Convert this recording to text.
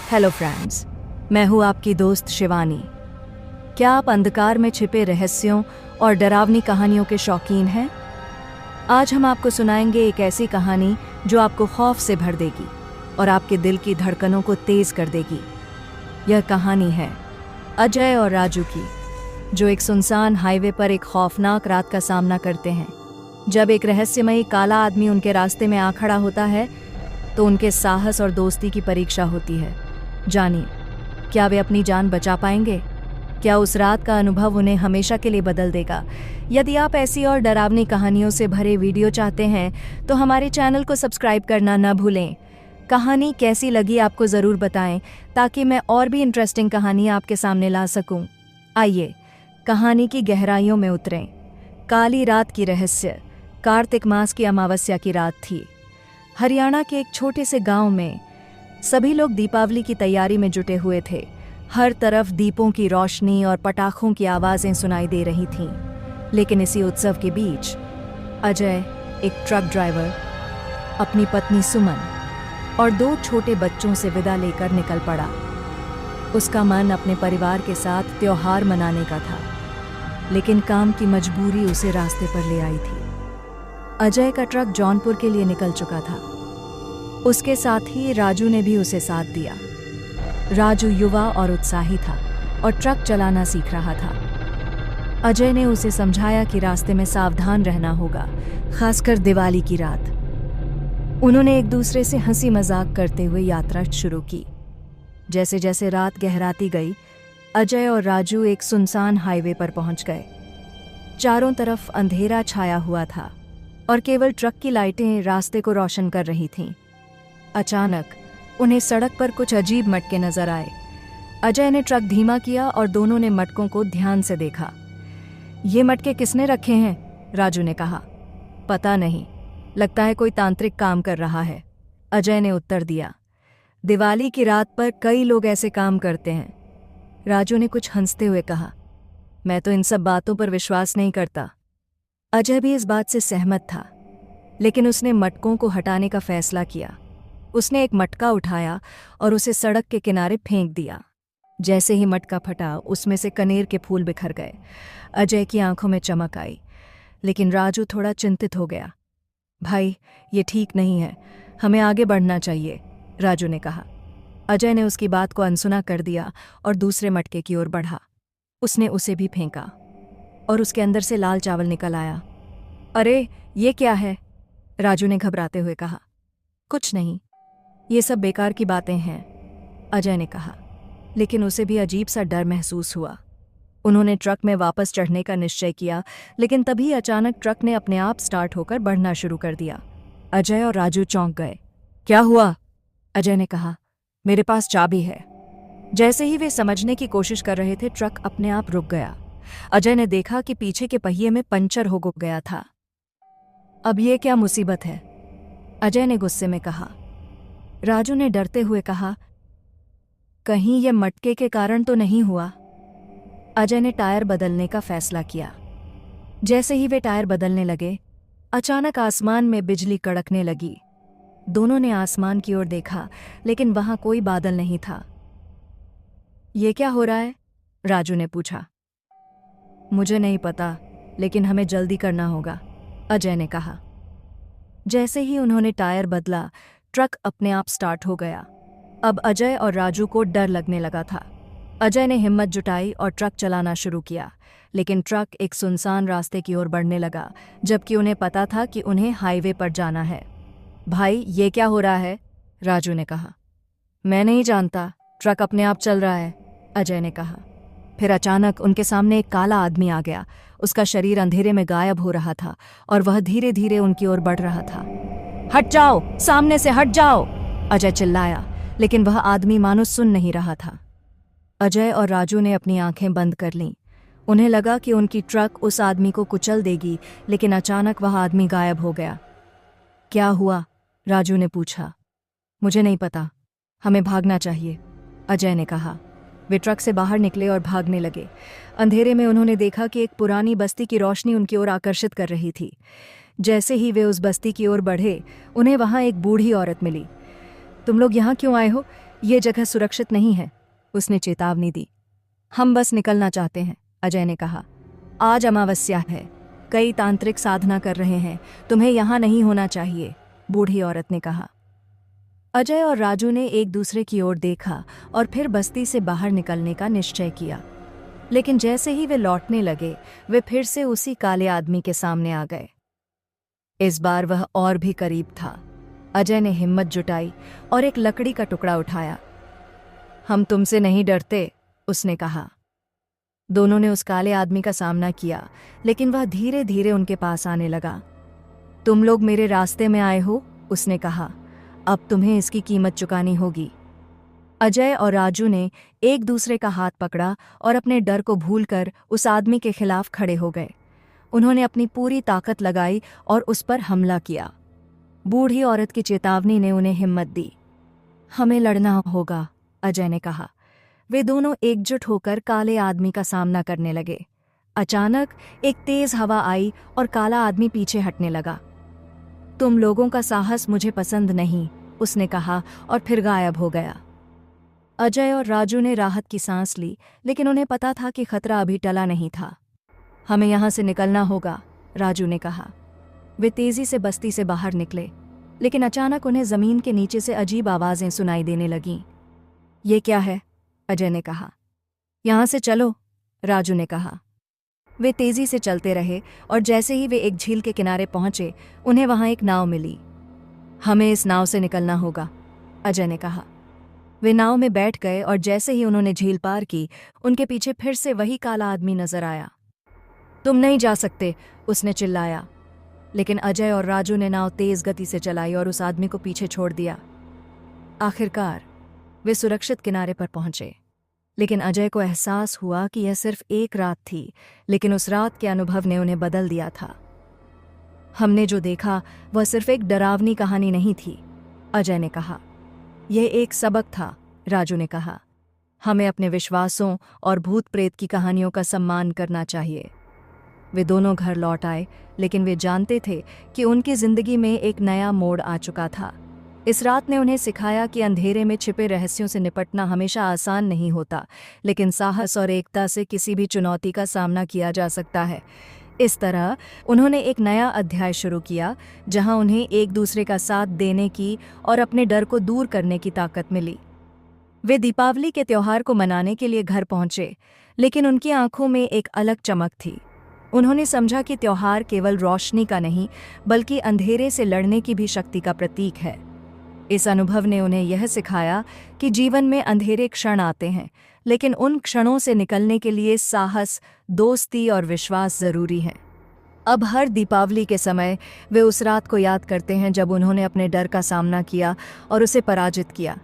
Hello friends, मैं हूँ आपकी दोस्त शिवानी। क्या आप अंधकार में छिपे रहस्यों और डरावनी कहानियों के शौकीन हैं? आज हम आपको सुनाएंगे एक ऐसी कहानी जो आपको खौफ से भर देगी और आपके दिल की धड़कनों को तेज कर देगी। यह कहानी है अजय और राजू की, जो एक सुनसान हाईवे पर एक खौफनाक रात का सामना करते हैं। जब एक रहस्यमयी काला आदमी उनके रास्ते में आ खड़ा होता है तो उनके साहस और दोस्ती की परीक्षा होती है। जानिए, क्या वे अपनी जान बचा पाएंगे? क्या उस रात का अनुभव उन्हें हमेशा के लिए बदल देगा? यदि आप ऐसी और डरावनी कहानियों से भरे वीडियो चाहते हैं तो हमारे चैनल को सब्सक्राइब करना न भूलें। कहानी कैसी लगी आपको ज़रूर बताएं ताकि मैं और भी इंटरेस्टिंग कहानी आपके सामने ला सकूं। आइए कहानी की गहराइयों में उतरें। काली रात की रहस्य। कार्तिक मास की अमावस्या की रात थी। हरियाणा के एक छोटे से गांव में सभी लोग दीपावली की तैयारी में जुटे हुए थे। हर तरफ दीपों की रोशनी और पटाखों की आवाज़ें सुनाई दे रही थीं। लेकिन इसी उत्सव के बीच अजय, एक ट्रक ड्राइवर, अपनी पत्नी सुमन और 2 छोटे बच्चों से विदा लेकर निकल पड़ा। उसका मन अपने परिवार के साथ त्योहार मनाने का था, लेकिन काम की मजबूरी उसे रास्ते पर ले आई थी। अजय का ट्रक जौनपुर के लिए निकल चुका था। उसके साथ ही राजू ने भी उसे साथ दिया। राजू युवा और उत्साही था और ट्रक चलाना सीख रहा था। अजय ने उसे समझाया कि रास्ते में सावधान रहना होगा, खासकर दिवाली की रात। उन्होंने एक दूसरे से हंसी मजाक करते हुए यात्रा शुरू की। जैसे जैसे रात गहराती गई, अजय और राजू एक सुनसान हाईवे पर पहुंच गए। चारों तरफ अंधेरा छाया हुआ था और केवल ट्रक की लाइटें रास्ते को रोशन कर रही थीं। अचानक उन्हें सड़क पर कुछ अजीब मटके नजर आए। अजय ने ट्रक धीमा किया और दोनों ने मटकों को ध्यान से देखा। ये मटके किसने रखे हैं? राजू ने कहा। पता नहीं, लगता है कोई तांत्रिक काम कर रहा है, अजय ने उत्तर दिया। दिवाली की रात पर कई लोग ऐसे काम करते हैं, राजू ने कुछ हंसते हुए कहा। मैं तो इन सब बातों पर विश्वास नहीं करता। अजय भी इस बात से सहमत था, लेकिन उसने मटकों को हटाने का फैसला किया। उसने एक मटका उठाया और उसे सड़क के किनारे फेंक दिया। जैसे ही मटका फटा, उसमें से कनेर के फूल बिखर गए। अजय की आंखों में चमक आई, लेकिन राजू थोड़ा चिंतित हो गया। भाई, ये ठीक नहीं है, हमें आगे बढ़ना चाहिए, राजू ने कहा। अजय ने उसकी बात को अनसुना कर दिया और दूसरे मटके की ओर बढ़ा। उसने उसे भी फेंका और उसके अंदर से लाल चावल निकल आया। अरे, ये क्या है? राजू ने घबराते हुए कहा। कुछ नहीं, ये सब बेकार की बातें हैं, अजय ने कहा, लेकिन उसे भी अजीब सा डर महसूस हुआ। उन्होंने ट्रक में वापस चढ़ने का निश्चय किया, लेकिन तभी अचानक ट्रक ने अपने आप स्टार्ट होकर बढ़ना शुरू कर दिया। अजय और राजू चौंक गए। क्या हुआ? अजय ने कहा। मेरे पास चाबी है। जैसे ही वे समझने की कोशिश कर रहे थे, ट्रक अपने आप रुक गया। अजय ने देखा कि पीछे के पहिए में पंचर हो गया था। अब ये क्या मुसीबत है? अजय ने गुस्से में कहा। राजू ने डरते हुए कहा, कहीं ये मटके के कारण तो नहीं हुआ? अजय ने टायर बदलने का फैसला किया। जैसे ही वे टायर बदलने लगे, अचानक आसमान में बिजली कड़कने लगी। दोनों ने आसमान की ओर देखा, लेकिन वहां कोई बादल नहीं था। ये क्या हो रहा है? राजू ने पूछा। मुझे नहीं पता, लेकिन हमें जल्दी करना होगा, अजय ने कहा। जैसे ही उन्होंने टायर बदला, ट्रक अपने आप स्टार्ट हो गया। अब अजय और राजू को डर लगने लगा था। अजय ने हिम्मत जुटाई और ट्रक चलाना शुरू किया, लेकिन ट्रक एक सुनसान रास्ते की ओर बढ़ने लगा, जबकि उन्हें पता था कि उन्हें हाईवे पर जाना है। भाई, ये क्या हो रहा है? राजू ने कहा। मैं नहीं जानता, ट्रक अपने आप चल रहा है, अजय ने कहा। फिर अचानक उनके सामने एक काला आदमी आ गया। उसका शरीर अंधेरे में गायब हो रहा था और वह धीरे धीरे उनकी ओर बढ़ रहा था। हट जाओ, सामने से हट जाओ, अजय चिल्लाया, लेकिन वह आदमी मानो सुन नहीं रहा था। अजय और राजू ने अपनी आंखें बंद कर लीं। उन्हें लगा कि उनकी ट्रक उस आदमी को कुचल देगी, लेकिन अचानक वह आदमी गायब हो गया। क्या हुआ? राजू ने पूछा। मुझे नहीं पता, हमें भागना चाहिए, अजय ने कहा। वे ट्रक से बाहर निकले और भागने लगे। अंधेरे में उन्होंने देखा कि एक पुरानी बस्ती की रोशनी उनकी ओर आकर्षित कर रही थी। जैसे ही वे उस बस्ती की ओर बढ़े, उन्हें वहां एक बूढ़ी औरत मिली। तुम लोग यहाँ क्यों आए हो? ये जगह सुरक्षित नहीं है, उसने चेतावनी दी। हम बस निकलना चाहते हैं, अजय ने कहा। आज अमावस्या है, कई तांत्रिक साधना कर रहे हैं, तुम्हें यहाँ नहीं होना चाहिए, बूढ़ी औरत ने कहा। अजय और राजू ने एक दूसरे की ओर देखा और फिर बस्ती से बाहर निकलने का निश्चय किया। लेकिन जैसे ही वे लौटने लगे, वे फिर से उसी काले आदमी के सामने आ गए। इस बार वह और भी करीब था। अजय ने हिम्मत जुटाई और एक लकड़ी का टुकड़ा उठाया। हम तुमसे नहीं डरते, उसने कहा। दोनों ने उस काले आदमी का सामना किया, लेकिन वह धीरे धीरे उनके पास आने लगा। तुम लोग मेरे रास्ते में आए हो, उसने कहा। अब तुम्हें इसकी कीमत चुकानी होगी। अजय और राजू ने एक दूसरे का हाथ पकड़ा और अपने डर को भूलकर उस आदमी के खिलाफ खड़े हो गए। उन्होंने अपनी पूरी ताकत लगाई और उस पर हमला किया। बूढ़ी औरत की चेतावनी ने उन्हें हिम्मत दी। हमें लड़ना होगा, अजय ने कहा। वे दोनों एकजुट होकर काले आदमी का सामना करने लगे। अचानक एक तेज हवा आई और काला आदमी पीछे हटने लगा। तुम लोगों का साहस मुझे पसंद नहीं, उसने कहा और फिर गायब हो गया। अजय और राजू ने राहत की सांस ली, लेकिन उन्हें पता था कि खतरा अभी टला नहीं था। हमें यहाँ से निकलना होगा, राजू ने कहा। वे तेजी से बस्ती से बाहर निकले, लेकिन अचानक उन्हें जमीन के नीचे से अजीब आवाजें सुनाई देने लगीं। ये क्या है? अजय ने कहा। यहाँ से चलो, राजू ने कहा। वे तेजी से चलते रहे और जैसे ही वे एक झील के किनारे पहुंचे, उन्हें वहां एक नाव मिली। हमें इस नाव से निकलना होगा, अजय ने कहा। वे नाव में बैठ गए और जैसे ही उन्होंने झील पार की, उनके पीछे फिर से वही काला आदमी नजर आया। तुम नहीं जा सकते, उसने चिल्लाया। लेकिन अजय और राजू ने नाव तेज गति से चलाई और उस आदमी को पीछे छोड़ दिया। आखिरकार वे सुरक्षित किनारे पर पहुंचे। लेकिन अजय को एहसास हुआ कि यह सिर्फ एक रात थी, लेकिन उस रात के अनुभव ने उन्हें बदल दिया था। हमने जो देखा वह सिर्फ एक डरावनी कहानी नहीं थी, अजय ने कहा। यह एक सबक था, राजू ने कहा। हमें अपने विश्वासों और भूत प्रेत की कहानियों का सम्मान करना चाहिए। वे दोनों घर लौट आए, लेकिन वे जानते थे कि उनकी जिंदगी में एक नया मोड़ आ चुका था। इस रात ने उन्हें सिखाया कि अंधेरे में छिपे रहस्यों से निपटना हमेशा आसान नहीं होता, लेकिन साहस और एकता से किसी भी चुनौती का सामना किया जा सकता है। इस तरह उन्होंने एक नया अध्याय शुरू किया, जहां उन्हें एक दूसरे का साथ देने की और अपने डर को दूर करने की ताकत मिली। वे दीपावली के त्योहार को मनाने के लिए घर पहुंचे, लेकिन उनकी आंखों में एक अलग चमक थी। उन्होंने समझा कि त्योहार केवल रोशनी का नहीं, बल्कि अंधेरे से लड़ने की भी शक्ति का प्रतीक है। इस अनुभव ने उन्हें यह सिखाया कि जीवन में अंधेरे क्षण आते हैं, लेकिन उन क्षणों से निकलने के लिए साहस, दोस्ती और विश्वास जरूरी है। अब हर दीपावली के समय वे उस रात को याद करते हैं जब उन्होंने अपने डर का सामना किया और उसे पराजित किया।